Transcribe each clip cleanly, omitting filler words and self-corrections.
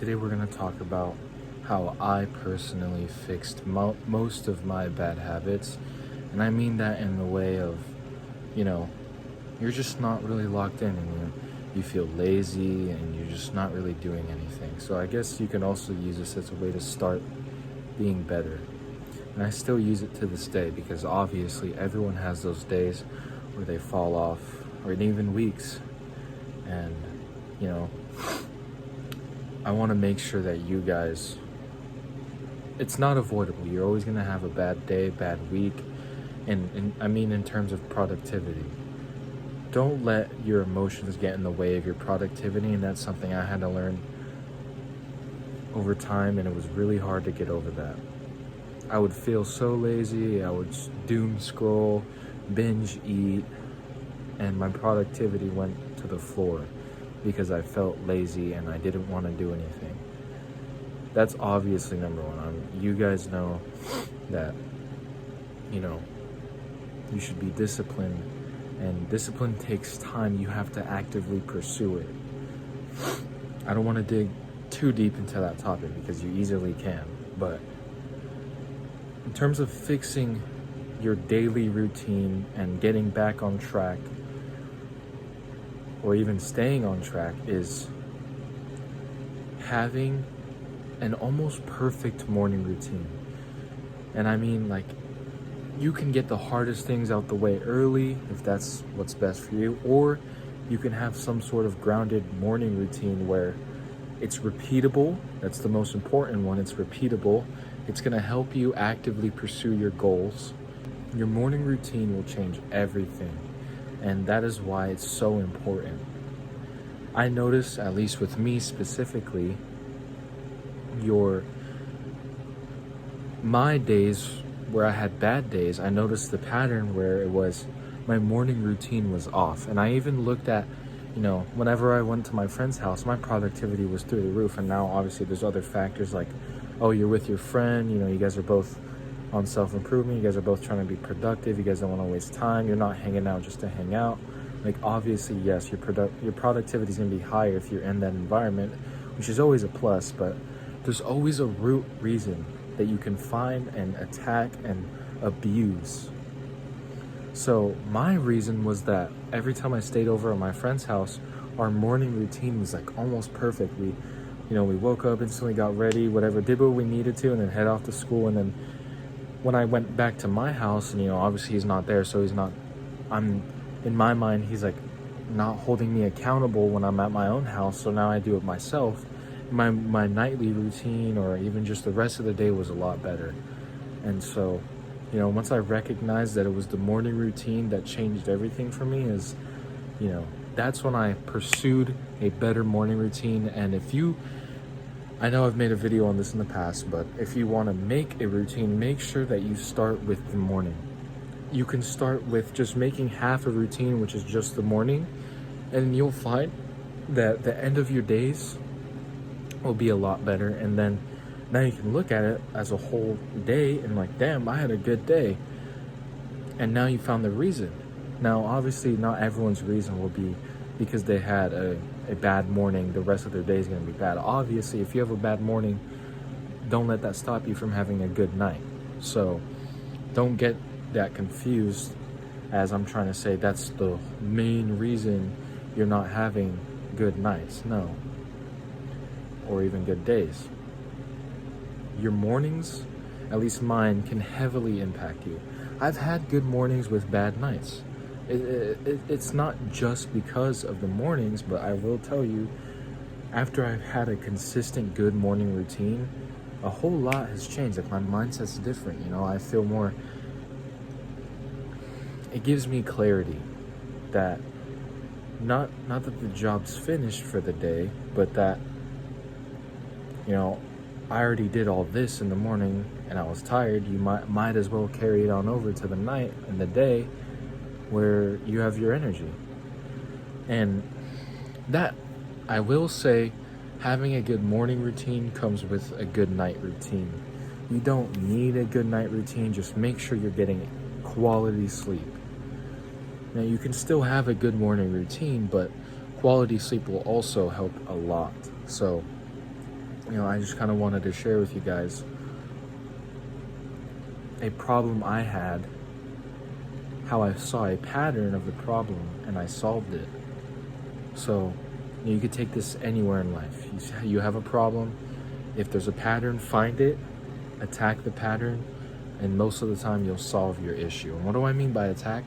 Today we're going to talk about how I personally fixed most of my bad habits. And I mean that in the way of, you know, you're just not really locked in and you feel lazy and you're just not really doing anything. So I guess you can also use this as a way to start being better. And I still use it to this day because obviously everyone has those days where they fall off, or even weeks. And, you know, I want to make sure that you guys, it's not avoidable. You're always going to have a bad day, bad week. And I mean, in terms of productivity, don't let your emotions get in the way of your productivity. And that's something I had to learn over time. And it was really hard to get over that. I would feel so lazy. I would doom scroll, binge eat, and my productivity went to the floor because I felt lazy and I didn't want to do anything. That's obviously number one. You guys know that, you should be disciplined, and discipline takes time. You have to actively pursue it. I don't want to dig too deep into that topic because you easily can, but in terms of fixing your daily routine and getting back on track, or even staying on track, is having an almost perfect morning routine. And I mean, like, you can get the hardest things out the way early if that's what's best for you, or you can have some sort of grounded morning routine where it's repeatable. That's the most important one. It's repeatable. It's going to help you actively pursue your goals. Your morning routine will change everything, and that is why it's so important. I notice, at least with me specifically, my days where I had bad days, I noticed the pattern where it was my morning routine was off. And I even looked at, whenever I went to my friend's house, my productivity was through the roof. And now obviously there's other factors like, oh, you're with your friend, you guys are both on self-improvement, you guys are both trying to be productive, you guys don't want to waste time, you're not hanging out just to hang out. Like, obviously, yes, your productivity is going to be higher if you're in that environment, which is always a plus, but there's always a root reason that you can find and attack and abuse. So my reason was that every time I stayed over at my friend's house, our morning routine was like almost perfect. We woke up, instantly got ready, whatever, did what we needed to, and then head off to school. And then when I went back to my house, and obviously he's not there, so in my mind, he's like not holding me accountable when I'm at my own house. So now I do it myself. My nightly routine, or even just the rest of the day, was a lot better. And so, once I recognized that it was the morning routine that changed everything for me, that's when I pursued a better morning routine. And I know I've made a video on this in the past, but if you want to make a routine, make sure that you start with the morning. You can start with just making half a routine, which is just the morning, and you'll find that the end of your days will be a lot better. And then now you can look at it as a whole day and like, damn, I had a good day. And now you found the reason. Now, obviously, not everyone's reason will be because they had a bad morning, the rest of their day is going to be bad. Obviously, if you have a bad morning, don't let that stop you from having a good night. So don't get that confused as I'm trying to say that's the main reason you're not having good nights. No. Or even good days. Your mornings, at least mine, can heavily impact you. I've had good mornings with bad nights. It's not just because of the mornings, but I will tell you, after I've had a consistent good morning routine, a whole lot has changed. Like, my mindset's different. I feel more, it gives me clarity that not that the job's finished for the day, but that I already did all this in the morning and I was tired. You might as well carry it on over to the night and the day where you have your energy. And that, I will say, having a good morning routine comes with a good night routine. You don't need a good night routine, just make sure you're getting quality sleep. Now, you can still have a good morning routine, but quality sleep will also help a lot. So I just kind of wanted to share with you guys a problem I had, how I saw a pattern of the problem and I solved it. So you could take this anywhere in life. You have a problem. If there's a pattern, find it, attack the pattern, and most of the time you'll solve your issue. And what do I mean by attack?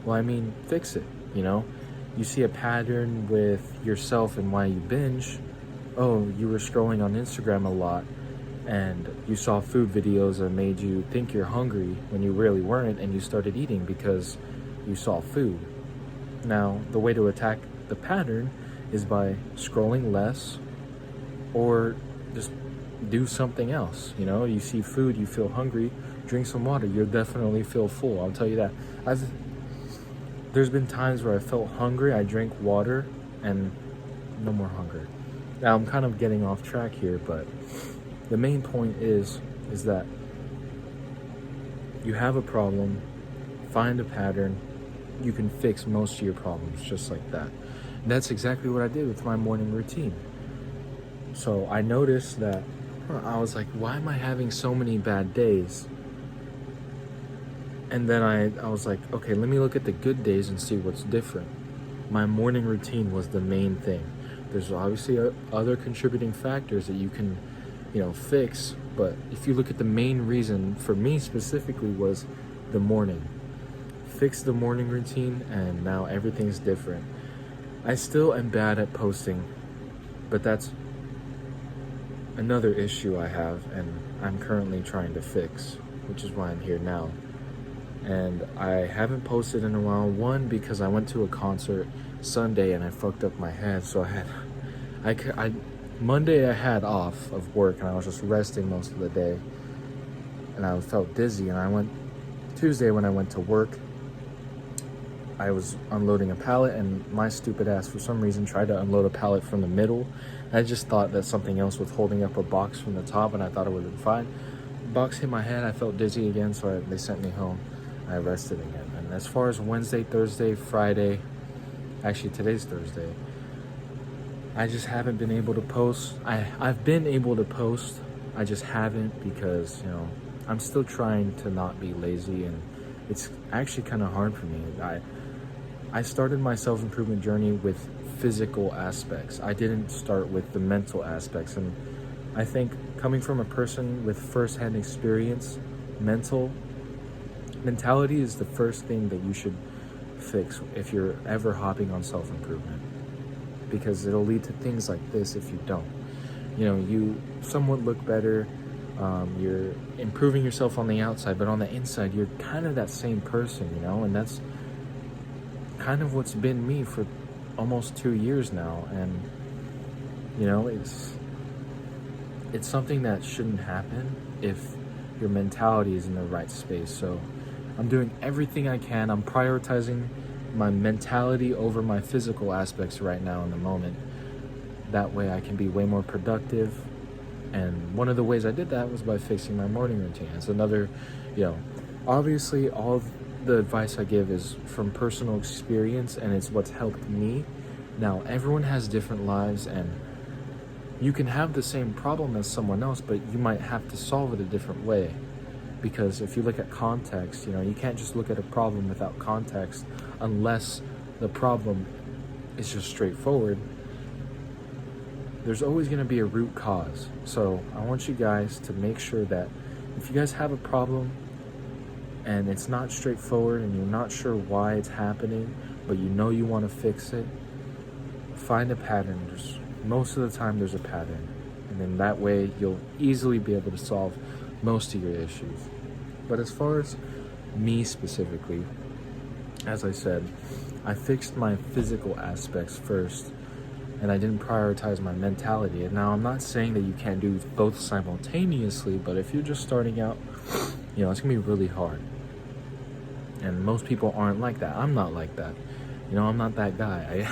Well, I mean fix it. You see a pattern with yourself and why you binge. Oh, you were scrolling on Instagram a lot and you saw food videos that made you think you're hungry when you really weren't, and you started eating because you saw food. Now, the way to attack the pattern is by scrolling less or just do something else. You see food, you feel hungry, drink some water, you'll definitely feel full. I'll tell you that. There's been times where I felt hungry, I drank water, and no more hunger. Now, I'm kind of getting off track here, but the main point is that you have a problem, find a pattern, you can fix most of your problems just like that. And that's exactly what I did with my morning routine. So I noticed that I was like, why am I having so many bad days? And then I was like, okay, let me look at the good days and see what's different. My morning routine was the main thing. There's obviously other contributing factors that you can, fix. But if you look at the main reason for me specifically was the morning. Fix the morning routine and now everything's different. I still am bad at posting, but that's another issue I have and I'm currently trying to fix, which is why I'm here now. And I haven't posted in a while. One, because I went to a concert Sunday and I fucked up my head. So Monday I had off of work and I was just resting most of the day. And I felt dizzy. And Tuesday when I went to work, I was unloading a pallet and my stupid ass for some reason tried to unload a pallet from the middle. I just thought that something else was holding up a box from the top and I thought it would have been fine. Box hit my head, I felt dizzy again, so they sent me home. I rested again. And as far as Wednesday, Thursday, Friday, actually today's Thursday, I just haven't been able to post. I've been able to post, I just haven't because, I'm still trying to not be lazy, and it's actually kind of hard for me. I started my self-improvement journey with physical aspects. I didn't start with the mental aspects, and I think coming from a person with first-hand experience, mentality is the first thing that you should fix if you're ever hopping on self-improvement, because it'll lead to things like this if you don't. You somewhat look better, you're improving yourself on the outside, but on the inside you're kind of that same person, and that's kind of what's been me for almost 2 years now. And it's something that shouldn't happen if your mentality is in the right space. So I'm doing everything I can. I'm prioritizing my mentality over my physical aspects right now in the moment. That way I can be way more productive. And one of the ways I did that was by fixing my morning routine. It's another, obviously all of the advice I give is from personal experience and it's what's helped me. Now, everyone has different lives and you can have the same problem as someone else, but you might have to solve it a different way. Because if you look at context, you can't just look at a problem without context unless the problem is just straightforward. There's always going to be a root cause. So I want you guys to make sure that if you guys have a problem and it's not straightforward and you're not sure why it's happening, but you want to fix it, find a pattern. Most of the time there's a pattern. And then that way you'll easily be able to solve most of your issues. But as far as me specifically, as I said, I fixed my physical aspects first and I didn't prioritize my mentality. And now I'm not saying that you can't do both simultaneously, but if you're just starting out, it's gonna be really hard. And most people aren't like that. I'm not like that. I'm not that guy.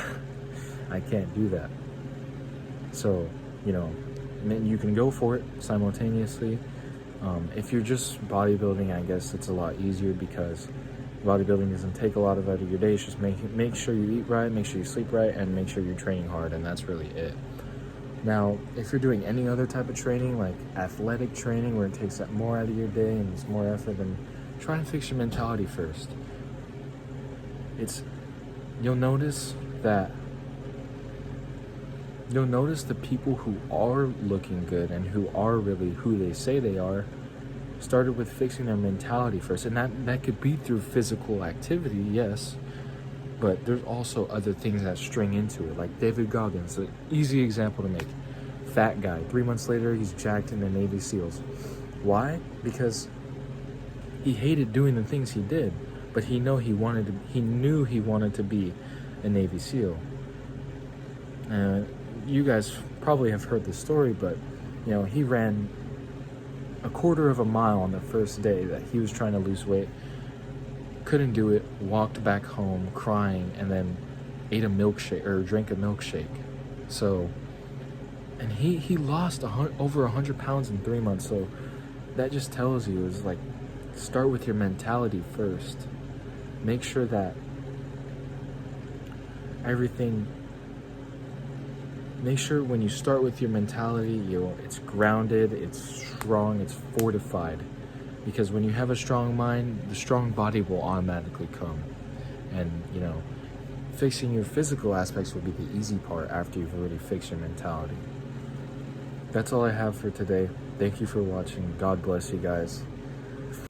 I can't do that. So, you can go for it simultaneously. If you're just bodybuilding, I guess it's a lot easier because bodybuilding doesn't take a lot out of your day. It's just make sure you eat right, make sure you sleep right, and make sure you're training hard, and that's really it. Now, if you're doing any other type of training, like athletic training, where it takes that more out of your day and it's more effort, then try and fix your mentality first. You'll notice that you'll notice the people who are looking good and who are really who they say they are started with fixing their mentality first. And that could be through physical activity, yes, but there's also other things that string into it, like David Goggins, an easy example to make. Fat guy, 3 months later, he's jacked in the Navy SEALs. Why? Because he hated doing the things he did, but he knew he wanted to be a Navy SEAL. You guys probably have heard the story, but he ran a quarter of a mile on the first day that he was trying to lose weight. Couldn't do it, walked back home crying, and then ate a milkshake or drank a milkshake. So, and he lost over 100 pounds in 3 months. So that just tells you is like, start with your mentality first. Make sure that make sure when you start with your mentality, it's grounded, it's strong, it's fortified. Because when you have a strong mind, the strong body will automatically come. And, fixing your physical aspects will be the easy part after you've already fixed your mentality. That's all I have for today. Thank you for watching. God bless you guys.